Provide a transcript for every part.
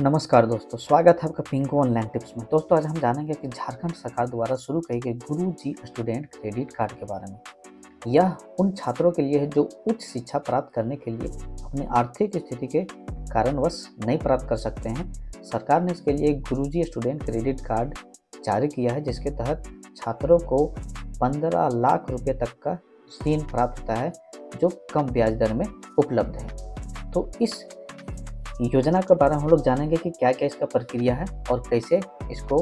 नमस्कार दोस्तों, स्वागत है आपका पिंको ऑनलाइन टिप्स में। दोस्तों, आज हम जानेंगे कि झारखंड सरकार द्वारा शुरू की गई गुरुजी स्टूडेंट क्रेडिट कार्ड के बारे में। यह उन छात्रों के लिए है जो उच्च शिक्षा प्राप्त करने के लिए अपनी आर्थिक स्थिति के कारणवश नहीं प्राप्त कर सकते हैं। सरकार ने इसके लिए गुरुजी स्टूडेंट क्रेडिट कार्ड जारी किया है, जिसके तहत छात्रों को 15 लाख रुपये तक का ऋण प्राप्त होता है, जो कम ब्याज दर में उपलब्ध है। तो इस योजना के बारे में हम लोग जानेंगे कि क्या क्या इसका प्रक्रिया है और कैसे इसको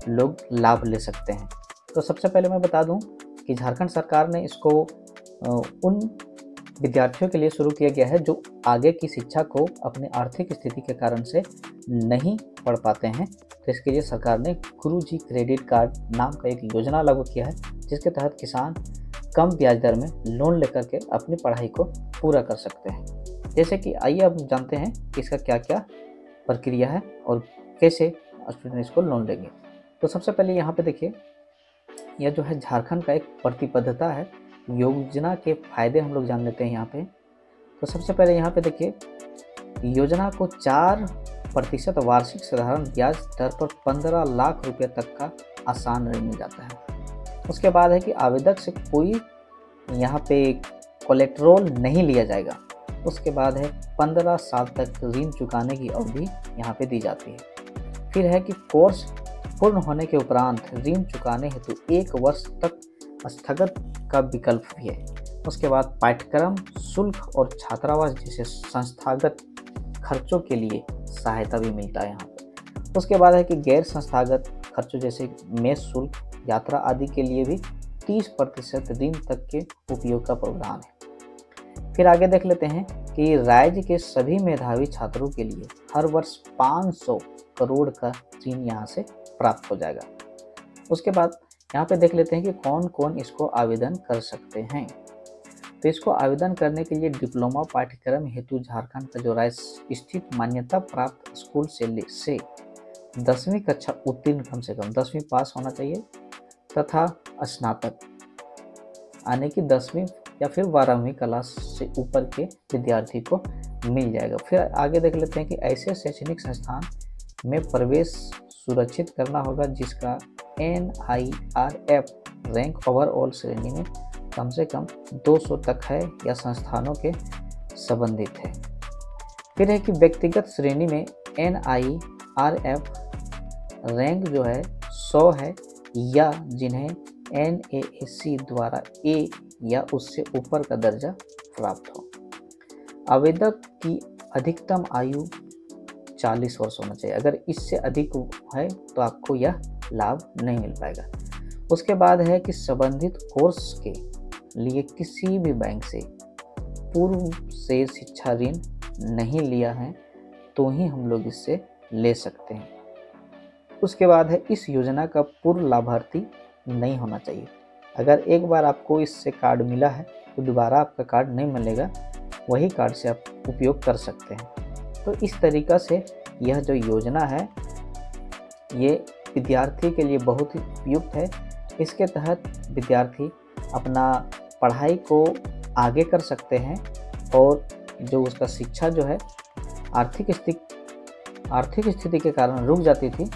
लोग लाभ ले सकते हैं। तो सबसे पहले मैं बता दूं कि झारखंड सरकार ने इसको उन विद्यार्थियों के लिए शुरू किया गया है जो आगे की शिक्षा को अपनी आर्थिक स्थिति के कारण से नहीं पढ़ पाते हैं। तो इसके लिए सरकार ने गुरुजी क्रेडिट कार्ड नाम का एक योजना लागू किया है, जिसके तहत किसान कम ब्याज दर में लोन लेकर के अपनी पढ़ाई को पूरा कर सकते हैं। जैसे कि आइए अब जानते हैं कि इसका क्या क्या प्रक्रिया है और कैसे स्टूडेंट इसको लोन लेंगे। तो सबसे पहले यहाँ पे देखिए, यह जो है झारखंड का एक प्रतिबद्धता है। योजना के फायदे हम लोग जान लेते हैं यहाँ पे। तो सबसे पहले यहाँ पे देखिए, योजना को 4% वार्षिक साधारण ब्याज दर पर 15 लाख रुपये तक का आसान ऋण मिल जाता है। उसके बाद है कि आवेदक से कोई यहाँ पे कोलेट्रोल नहीं लिया जाएगा। उसके बाद है 15 साल तक ऋण चुकाने की अवधि यहाँ पे दी जाती है। फिर है कि कोर्स पूर्ण होने के उपरांत ऋण चुकाने हेतु 1 वर्ष तक स्थगित का विकल्प भी है। उसके बाद पाठ्यक्रम शुल्क और छात्रावास जैसे संस्थागत खर्चों के लिए सहायता भी मिलता है यहाँ पे। उसके बाद है कि गैर संस्थागत खर्चों जैसे मेस शुल्क, यात्रा आदि के लिए भी 30% ऋण तक के उपयोग का प्रोग्राम है। फिर आगे देख लेते हैं कि राज्य के सभी मेधावी छात्रों के लिए हर वर्ष 500 करोड़ का ऋण यहाँ से प्राप्त हो जाएगा। उसके बाद यहाँ पे देख लेते हैं कि कौन कौन इसको आवेदन कर सकते हैं। तो इसको आवेदन करने के लिए डिप्लोमा पाठ्यक्रम हेतु झारखंड का जो राज्य स्थित मान्यता प्राप्त स्कूल से 10वीं कक्षा उत्तीर्ण, कम से कम 10वीं पास होना चाहिए, तथा स्नातक आने की 10वीं या फिर 12वीं क्लास से ऊपर के विद्यार्थी को मिल जाएगा। फिर आगे देख लेते हैं कि ऐसे शैक्षणिक संस्थान में प्रवेश सुरक्षित करना होगा जिसका NIRF रैंक ओवरऑल श्रेणी में कम से कम 200 तक है या संस्थानों के संबंधित है। फिर है कि व्यक्तिगत श्रेणी में NIRF रैंक जो है 100 है या जिन्हें NAAC द्वारा A या उससे ऊपर का दर्जा प्राप्त हो। आवेदक की अधिकतम आयु 40 वर्ष होना चाहिए। अगर इससे अधिक है तो आपको यह लाभ नहीं मिल पाएगा। उसके बाद है कि संबंधित कोर्स के लिए किसी भी बैंक से पूर्व से शिक्षा ऋण नहीं लिया है तो ही हम लोग इससे ले सकते हैं। उसके बाद है इस योजना का पूर्व लाभार्थी नहीं होना चाहिए। अगर एक बार आपको इससे कार्ड मिला है तो दोबारा आपका कार्ड नहीं मिलेगा, वही कार्ड से आप उपयोग कर सकते हैं। तो इस तरीक़ा से यह जो योजना है ये विद्यार्थी के लिए बहुत ही उपयुक्त है। इसके तहत विद्यार्थी अपना पढ़ाई को आगे कर सकते हैं और जो उसका शिक्षा जो है आर्थिक स्थिति के कारण रुक जाती थी,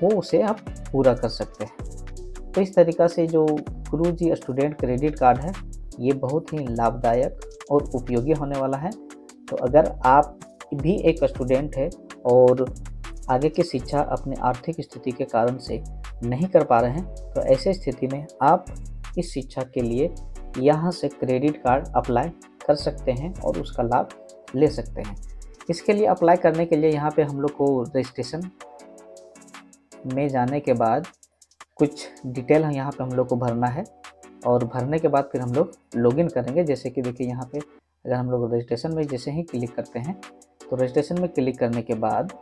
वो उसे आप पूरा कर सकते हैं। तो इस तरीक़ा से जो गुरुजी स्टूडेंट क्रेडिट कार्ड है ये बहुत ही लाभदायक और उपयोगी होने वाला है। तो अगर आप भी एक स्टूडेंट है और आगे की शिक्षा अपनी आर्थिक स्थिति के कारण से नहीं कर पा रहे हैं तो ऐसे स्थिति में आप इस शिक्षा के लिए यहाँ से क्रेडिट कार्ड अप्लाई कर सकते हैं और उसका लाभ ले सकते हैं। इसके लिए अप्लाई करने के लिए यहाँ पे हम लोग को रजिस्ट्रेशन में जाने के बाद कुछ डिटेल है यहाँ पे हम लोग को भरना है और भरने के बाद फिर हम लोग लॉगिन करेंगे। जैसे कि देखिए यहाँ पे अगर हम लोग रजिस्ट्रेशन में जैसे ही क्लिक करते हैं तो रजिस्ट्रेशन में क्लिक करने के बाद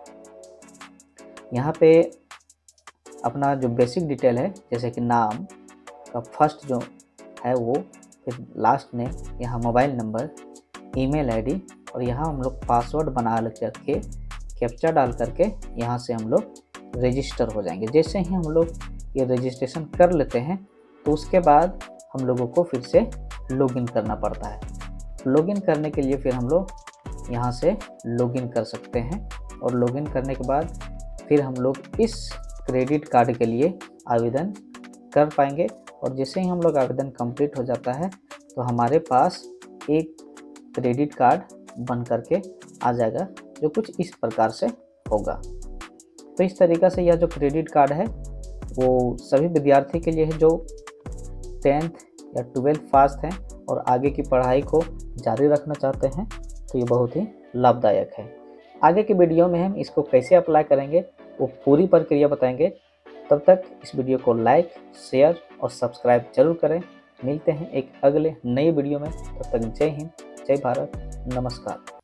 यहाँ पे अपना जो बेसिक डिटेल है जैसे कि नाम का फर्स्ट जो है वो, फिर लास्ट नेम, यहाँ मोबाइल नंबर, ईमेल आईडी और यहाँ हम लोग पासवर्ड बना करके कैप्चा डाल करके यहाँ से हम लोग रजिस्टर हो जाएंगे। जैसे ही हम लोग ये रजिस्ट्रेशन कर लेते हैं तो उसके बाद हम लोगों को फिर से लॉगिन करना पड़ता है। लॉगिन करने के लिए फिर हम लोग यहाँ से लॉगिन कर सकते हैं और लॉगिन करने के बाद फिर हम लोग इस क्रेडिट कार्ड के लिए आवेदन कर पाएंगे। और जैसे ही हम लोग आवेदन कंप्लीट हो जाता है तो हमारे पास एक क्रेडिट कार्ड बन करके आ जाएगा, जो कुछ इस प्रकार से होगा। तो इस तरीक़ा से यह जो क्रेडिट कार्ड है वो सभी विद्यार्थी के लिए है जो 10th या 12th पास हैं और आगे की पढ़ाई को जारी रखना चाहते हैं, तो ये बहुत ही लाभदायक है। आगे के वीडियो में हम इसको कैसे अप्लाई करेंगे वो पूरी प्रक्रिया बताएंगे। तब तक इस वीडियो को लाइक, शेयर और सब्सक्राइब जरूर करें। मिलते हैं एक अगले नए वीडियो में। तब तक जय हिंद, जय भारत, नमस्कार।